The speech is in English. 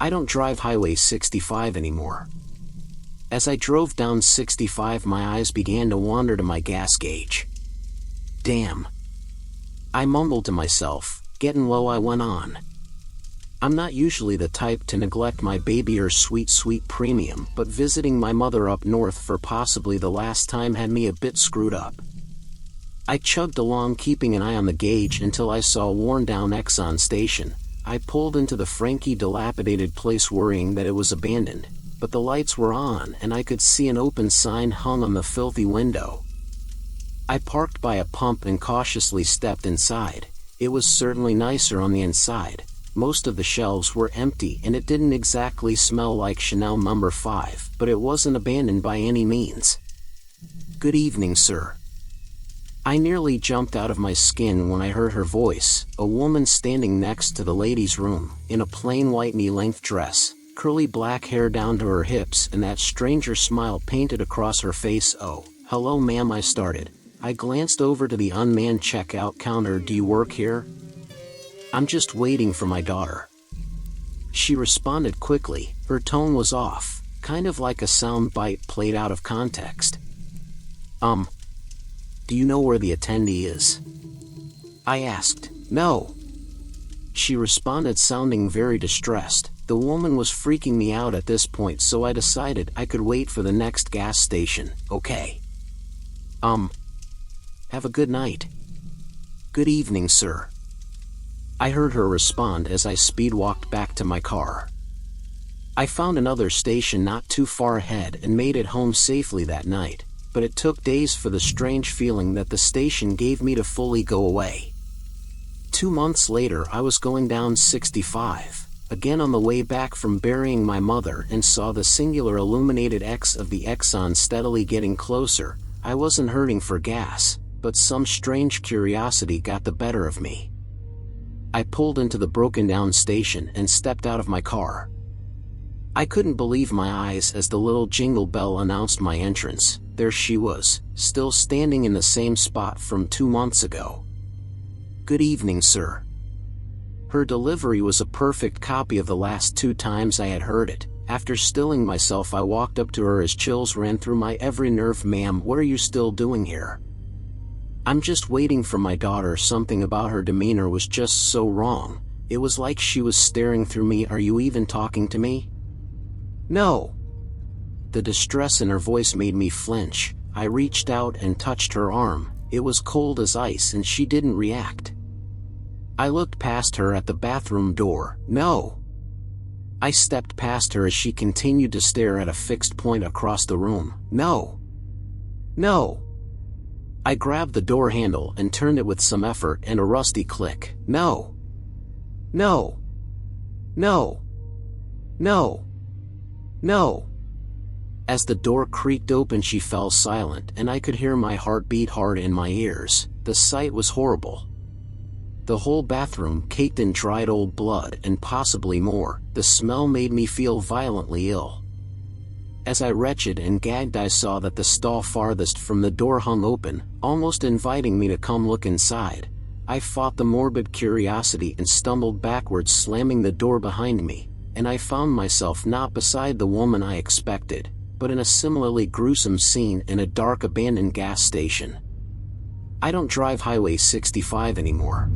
I don't drive Highway 65 anymore. As I drove down 65, my eyes began to wander to my gas gauge. Damn. I mumbled to myself, getting low. I went on. I'm not usually the type to neglect my baby or sweet premium, but visiting my mother up north for possibly the last time had me a bit screwed up. I chugged along, keeping an eye on the gauge, until I saw a worn-down Exxon station. I pulled into the Frankie dilapidated place, worrying that it was abandoned, but the lights were on and I could see an open sign hung on the filthy window. I parked by a pump and cautiously stepped inside. It was certainly nicer on the inside. Most of the shelves were empty and it didn't exactly smell like Chanel No. 5, but it wasn't abandoned by any means. "Good evening, sir." I nearly jumped out of my skin when I heard her voice, a woman standing next to the ladies' room, in a plain white knee-length dress, curly black hair down to her hips, and that stranger smile painted across her face. "Oh, hello ma'am," I started. I glanced over to the unmanned checkout counter. "Do you work here?" "I'm just waiting for my daughter," she responded quickly. Her tone was off, kind of like a sound bite played out of context. Do you know where the attendee is?" I asked. "No," she responded, sounding very distressed. The woman was freaking me out at this point, so I decided I could wait for the next gas station. "Okay. Have a good night." "Good evening, sir," I heard her respond as I speed-walked back to my car. I found another station not too far ahead and made it home safely that night, but it took days for the strange feeling that the station gave me to fully go away. 2 months later, I was going down 65, again on the way back from burying my mother, and saw the singular illuminated X of the Exxon steadily getting closer. I wasn't hurting for gas, but some strange curiosity got the better of me. I pulled into the broken-down station and stepped out of my car. I couldn't believe my eyes as the little jingle bell announced my entrance. There she was, still standing in the same spot from 2 months ago. "Good evening, sir." Her delivery was a perfect copy of the last 2 times I had heard it. After stilling myself, I walked up to her as chills ran through my every nerve. "Ma'am, what are you still doing here?" "I'm just waiting for my daughter." Something about her demeanor was just so wrong. It was like she was staring through me. "Are you even talking to me?" "No." The distress in her voice made me flinch. I reached out and touched her arm. It was cold as ice and she didn't react. I looked past her at the bathroom door. "No." I stepped past her as she continued to stare at a fixed point across the room. "No. No." I grabbed the door handle and turned it with some effort and a rusty click. "No. No. No. No. No." As the door creaked open, she fell silent, and I could hear my heart beat hard in my ears. The sight was horrible. The whole bathroom caked in dried old blood and possibly more. The smell made me feel violently ill. As I retched and gagged, I saw that the stall farthest from the door hung open, almost inviting me to come look inside. I fought the morbid curiosity and stumbled backwards, slamming the door behind me, and I found myself not beside the woman I expected, but in a similarly gruesome scene in a dark abandoned gas station. I don't drive Highway 65 anymore.